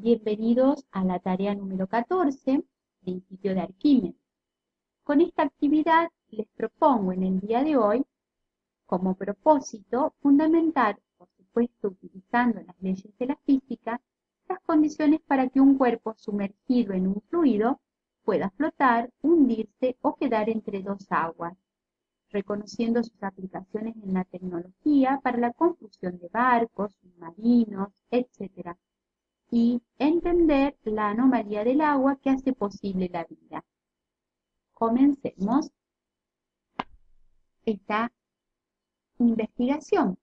Bienvenidos a la tarea número 14, Principio de Arquímedes. Con esta actividad les propongo en el día de hoy, como propósito, fundamentar, por supuesto utilizando las leyes de la física, las condiciones para que un cuerpo sumergido en un fluido pueda flotar, hundirse o quedar entre dos aguas, reconociendo sus aplicaciones en la tecnología para la construcción de barcos, submarinos, etc. Y entender la anomalía del agua que hace posible la vida. Comencemos esta investigación.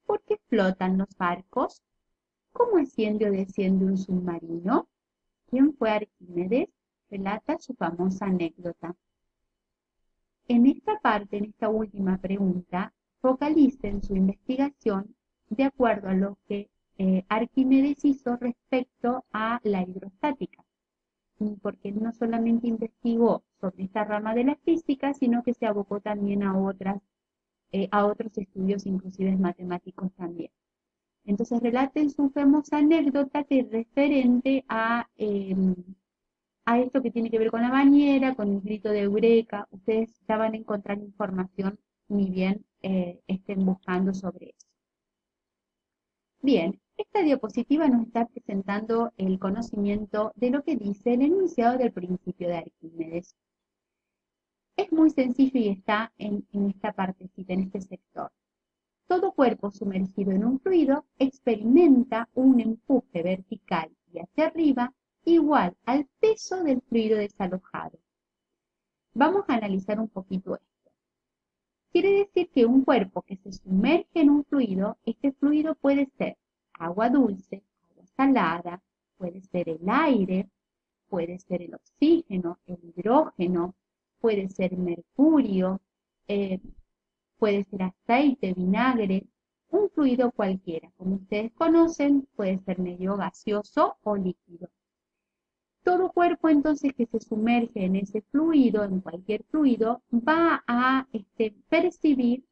¿Por qué flotan los barcos? ¿Cómo asciende o desciende un submarino? ¿Quién fue Arquímedes? Relata su famosa anécdota. En esta parte, en esta última pregunta, focalicen su investigación de acuerdo a lo que Arquímedes hizo respecto a la hidrostática, porque no solamente investigó sobre esta rama de la física, sino que se abocó también a otros estudios, inclusive matemáticos también. Entonces relaten su famosa anécdota que es referente a esto que tiene que ver con la bañera, con el grito de Eureka. Ustedes ya van a encontrar información ni bien estén buscando sobre eso. Bien, esta diapositiva nos está presentando el conocimiento de lo que dice el enunciado del principio de Arquímedes. Es muy sencillo y está en esta partecita, en este sector. Todo cuerpo sumergido en un fluido experimenta un empuje vertical y hacia arriba igual al peso del fluido desalojado. Vamos a analizar un poquito esto. Quiere decir que un cuerpo que se sumerge en un fluido, este fluido puede ser agua dulce, agua salada, puede ser el aire, puede ser el oxígeno, el hidrógeno, puede ser mercurio, puede ser aceite, vinagre, un fluido cualquiera. Como ustedes conocen, puede ser medio gaseoso o líquido. Todo cuerpo entonces que se sumerge en ese fluido, en cualquier fluido, va a percibir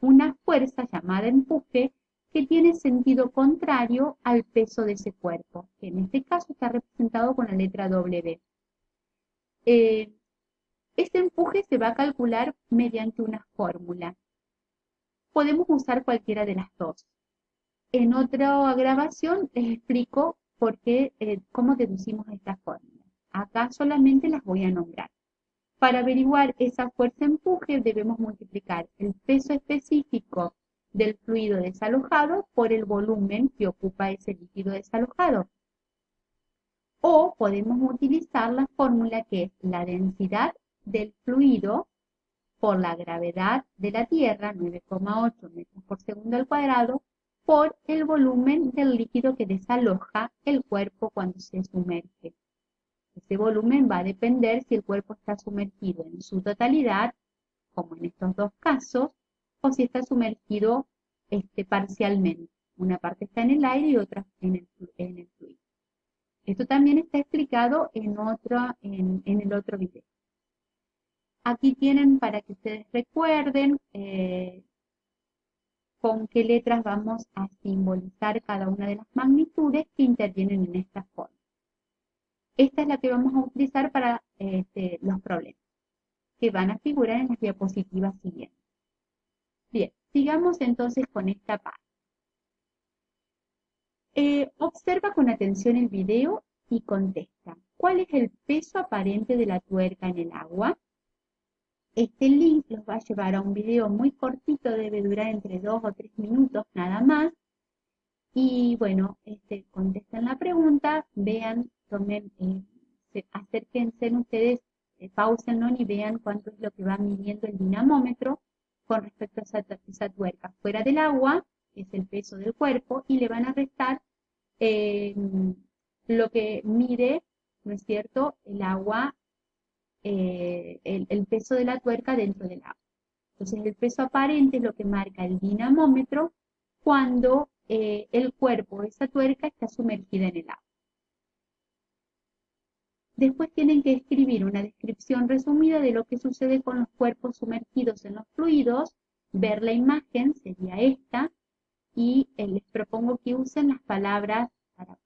una fuerza llamada empuje que tiene sentido contrario al peso de ese cuerpo, que en este caso está representado con la letra W. Este empuje se va a calcular mediante una fórmula. Podemos usar cualquiera de las dos. En otra grabación les explico cómo deducimos esta fórmula. Acá solamente las voy a nombrar. Para averiguar esa fuerza-empuje debemos multiplicar el peso específico del fluido desalojado por el volumen que ocupa ese líquido desalojado. O podemos utilizar la fórmula que es la densidad del fluido por la gravedad de la Tierra, 9,8 metros por segundo al cuadrado, por el volumen del líquido que desaloja el cuerpo cuando se sumerge. Ese volumen va a depender si el cuerpo está sumergido en su totalidad, como en estos dos casos, o si está sumergido parcialmente. Una parte está en el aire y otra en el fluido. Esto también está explicado en el otro video. Aquí tienen para que ustedes recuerden con qué letras vamos a simbolizar cada una de las magnitudes que intervienen en esta forma. Esta es la que vamos a utilizar para los problemas, que van a figurar en las diapositivas siguientes. Bien, sigamos entonces con esta parte. Observa con atención el video y contesta. ¿Cuál es el peso aparente de la tuerca en el agua? Este link los va a llevar a un video muy cortito, debe durar entre 2 o 3 minutos nada más. Y bueno, contesten la pregunta, vean, tomen, acérquense ustedes, pausenlo y vean cuánto es lo que va midiendo el dinamómetro con respecto a esa tuerca. Fuera del agua es el peso del cuerpo y le van a restar lo que mide, ¿no es cierto?, el agua, el peso de la tuerca dentro del agua. Entonces el peso aparente es lo que marca el dinamómetro cuando el cuerpo de esa tuerca está sumergida en el agua. Después tienen que escribir una descripción resumida de lo que sucede con los cuerpos sumergidos en los fluidos, ver la imagen, sería esta, y les propongo que usen las palabras para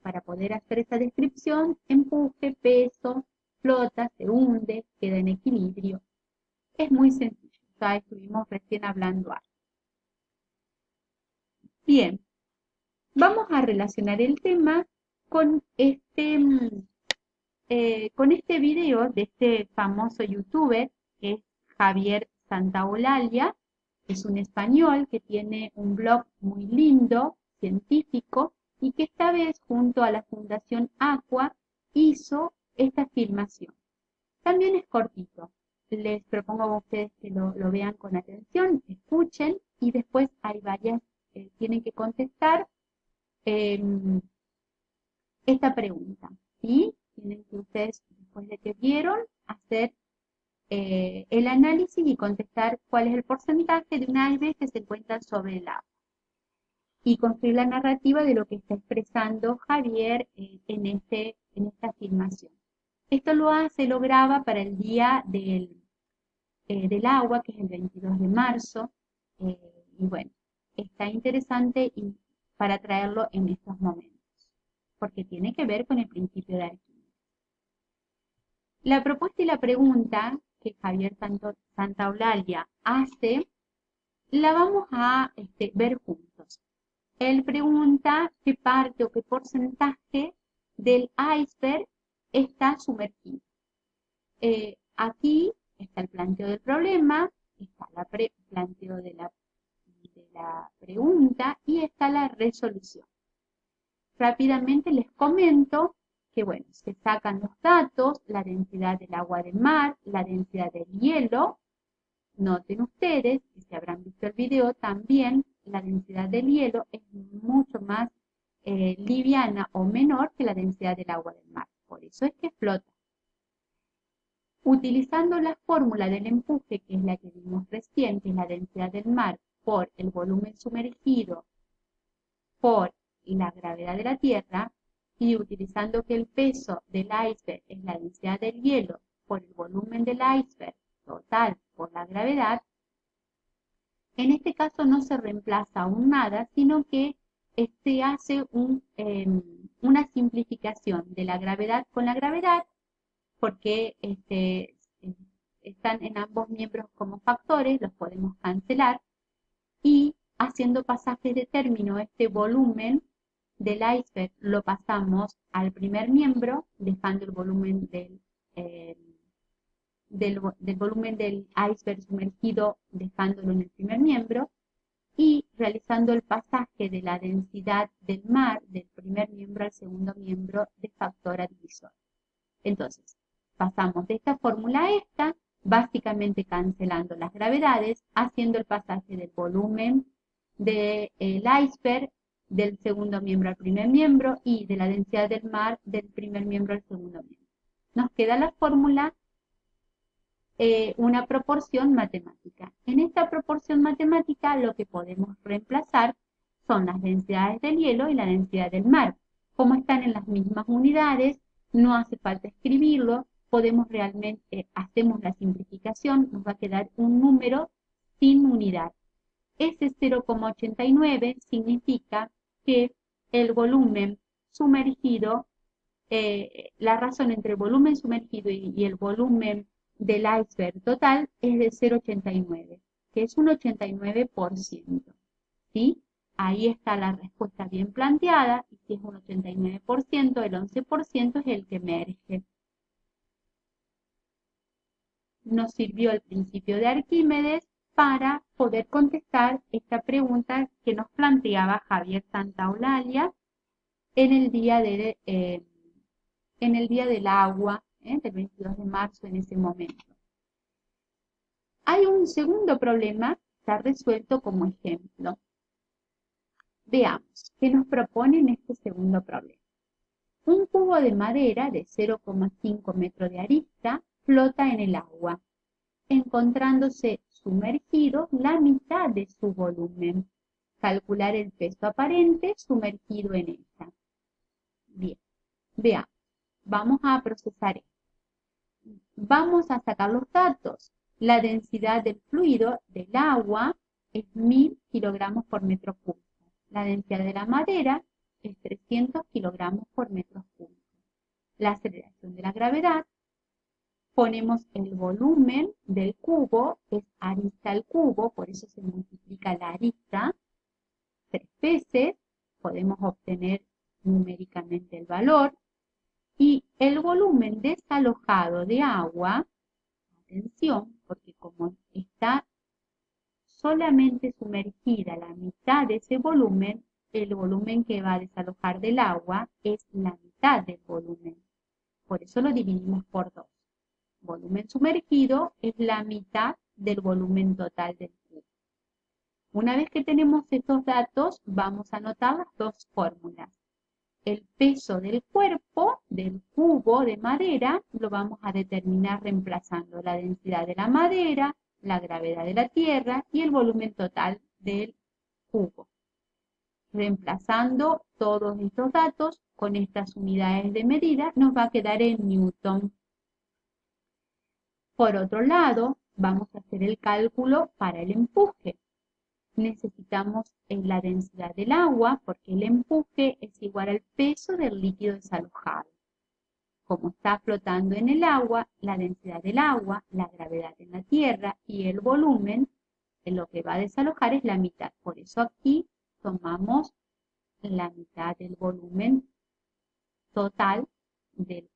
para poder hacer esa descripción: empuje, peso, flota, se hunde, queda en equilibrio. Es muy sencillo, ya estuvimos recién hablando algo. Bien, vamos a relacionar el tema con este video de este famoso youtuber, que es Javier Santaolalla. Es un español que tiene un blog muy lindo, científico, y que esta vez junto a la Fundación Aqua hizo esta filmación. También es cortito. Les propongo a ustedes que lo vean con atención, escuchen, y después hay varias, tienen que contestar esta pregunta, ¿sí? Tienen que ustedes, después de que vieron, hacer el análisis y contestar cuál es el porcentaje de un iceberg que se encuentra sobre el agua. Y construir la narrativa de lo que está expresando Javier en esta afirmación. Esto lo graba para el día del agua, que es el 22 de marzo. Y bueno, está interesante para traerlo en estos momentos, porque tiene que ver con el principio de Arquímedes. La propuesta y la pregunta que Javier Santaolalla hace, la vamos a ver juntos. Él pregunta qué parte o qué porcentaje del iceberg está sumergido. Aquí está el planteo del problema, está el planteo de la pregunta y está la resolución. Rápidamente les comento que, bueno, se sacan los datos: la densidad del agua del mar, la densidad del hielo. Noten ustedes, que si habrán visto el video también, la densidad del hielo es mucho más liviana o menor que la densidad del agua del mar. Por eso es que flota. Utilizando la fórmula del empuje, que es la que vimos recién, que es la densidad del mar por el volumen sumergido por la gravedad de la Tierra, y utilizando que el peso del iceberg es la densidad del hielo por el volumen del iceberg total por la gravedad, en este caso no se reemplaza aún nada, sino que se hace una simplificación de la gravedad con la gravedad, porque están en ambos miembros como factores, los podemos cancelar, y haciendo pasajes de término, este volumen del iceberg lo pasamos al primer miembro, dejando el volumen del volumen del iceberg sumergido, dejándolo en el primer miembro, y realizando el pasaje de la densidad del mar del primer miembro al segundo miembro de factor divisor. Entonces, pasamos de esta fórmula a esta, básicamente cancelando las gravedades, haciendo el pasaje del volumen del iceberg del segundo miembro al primer miembro y de la densidad del mar del primer miembro al segundo miembro. Nos queda la fórmula, una proporción matemática. En esta proporción matemática lo que podemos reemplazar son las densidades del hielo y la densidad del mar. Como están en las mismas unidades, no hace falta escribirlo, podemos realmente, hacemos la simplificación, nos va a quedar un número sin unidad. Ese 0,89 significa que el volumen sumergido, la razón entre el volumen sumergido y el volumen del iceberg total es de 0,89, que es un 89%. ¿Sí? Ahí está la respuesta bien planteada, y si es un 89%, el 11% es el que emerge. Nos sirvió el principio de Arquímedes para poder contestar esta pregunta que nos planteaba Javier Santaolalla en el día del agua, del 22 de marzo, en ese momento. Hay un segundo problema, está resuelto como ejemplo. Veamos, ¿qué nos propone en este segundo problema? Un cubo de madera de 0,5 metros de arista flota en el agua, encontrándose sumergido la mitad de su volumen. Calcular el peso aparente sumergido en esta. Bien, veamos, vamos a procesar esto. Vamos a sacar los datos. La densidad del fluido del agua es 1000 kilogramos por metro cúbico. La densidad de la madera es 300 kilogramos por metro cúbico. La aceleración de la gravedad, ponemos el volumen del cubo, es arista al cubo, por eso se multiplica la arista 3 veces, podemos obtener numéricamente el valor, y el volumen desalojado de agua, atención, porque como está solamente sumergida la mitad de ese volumen, el volumen que va a desalojar del agua es la mitad del volumen. Por eso lo dividimos por 2. Volumen sumergido es la mitad del volumen total del cubo. Una vez que tenemos estos datos, vamos a anotar las dos fórmulas. El peso del cuerpo del cubo de madera lo vamos a determinar reemplazando la densidad de la madera, la gravedad de la tierra y el volumen total del cubo. Reemplazando todos estos datos con estas unidades de medida nos va a quedar en newton. Por otro lado, vamos a hacer el cálculo para el empuje. Necesitamos la densidad del agua porque el empuje es igual al peso del líquido desalojado. Como está flotando en el agua, la densidad del agua, la gravedad en la tierra y el volumen, en lo que va a desalojar es la mitad. Por eso aquí tomamos la mitad del volumen total del cubo.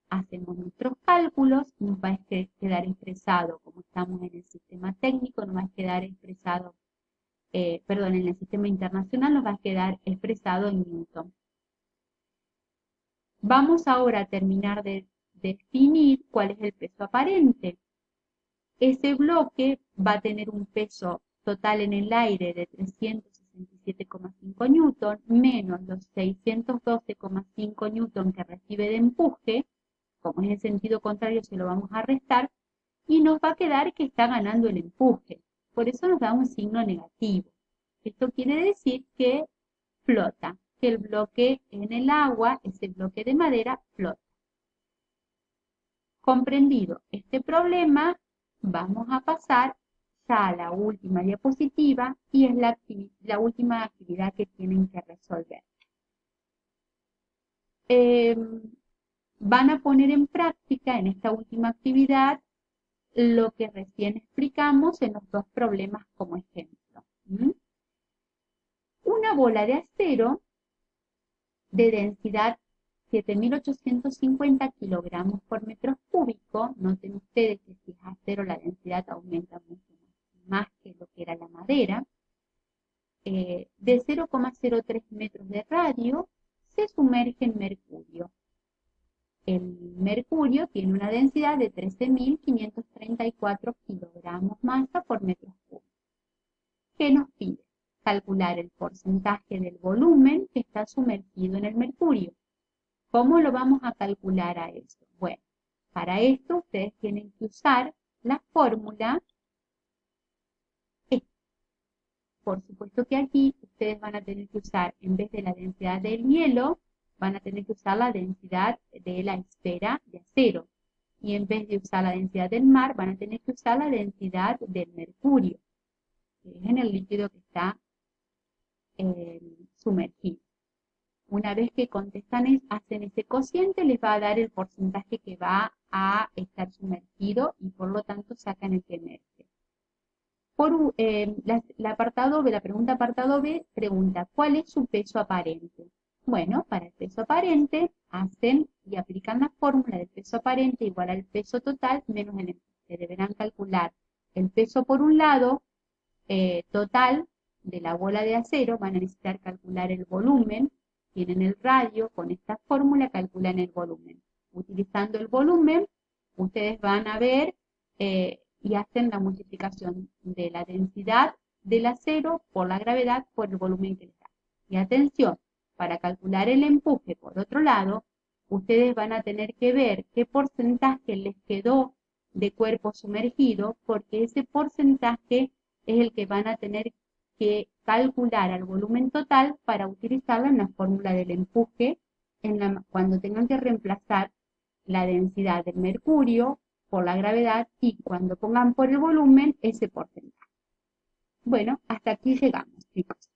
Hacemos nuestros cálculos, nos va a quedar expresado, como estamos en el sistema técnico, nos va a quedar expresado, en el sistema internacional nos va a quedar expresado en newton. Vamos ahora a terminar de definir cuál es el peso aparente. Ese bloque va a tener un peso total en el aire de 367,5 newton menos los 612,5 newton que recibe de empuje. Como es el sentido contrario, se lo vamos a restar y nos va a quedar que está ganando el empuje. Por eso nos da un signo negativo. Esto quiere decir que flota, que el bloque en el agua, ese bloque de madera, flota. Comprendido este problema, vamos a pasar ya a la última diapositiva y es la última actividad que tienen que resolver. Van a poner en práctica en esta última actividad lo que recién explicamos en los dos problemas como ejemplo. Una bola de acero de densidad 7.850 kilogramos por metro cúbico, noten ustedes que si es acero la densidad aumenta mucho más que lo que era la madera, de 0,03 metros de radio, se sumerge en mercurio. El mercurio tiene una densidad de 13.534 kilogramos masa por metro cúbico. ¿Qué nos pide? Calcular el porcentaje del volumen que está sumergido en el mercurio. ¿Cómo lo vamos a calcular a esto? Bueno, para esto ustedes tienen que usar la fórmula E. Por supuesto que aquí ustedes van a tener que usar, en vez de la densidad del hielo, van a tener que usar la densidad de la esfera de acero. Y en vez de usar la densidad del mar, van a tener que usar la densidad del mercurio, que es en el líquido que está sumergido. Una vez que contestan, hacen ese cociente, les va a dar el porcentaje que va a estar sumergido y por lo tanto sacan el que emerge. La pregunta apartado B pregunta, ¿cuál es su peso aparente? Bueno, para el peso aparente hacen y aplican la fórmula del peso aparente igual al peso total menos el empuje. Deberán calcular el peso por un lado total de la bola de acero, van a necesitar calcular el volumen, tienen el radio, con esta fórmula calculan el volumen. Utilizando el volumen, ustedes van a ver y hacen la multiplicación de la densidad del acero por la gravedad por el volumen que les da. Y atención, para calcular el empuje, por otro lado, ustedes van a tener que ver qué porcentaje les quedó de cuerpo sumergido, porque ese porcentaje es el que van a tener que calcular al volumen total para utilizarlo en la fórmula del empuje cuando tengan que reemplazar la densidad del mercurio por la gravedad y cuando pongan por el volumen ese porcentaje. Bueno, hasta aquí llegamos, chicos.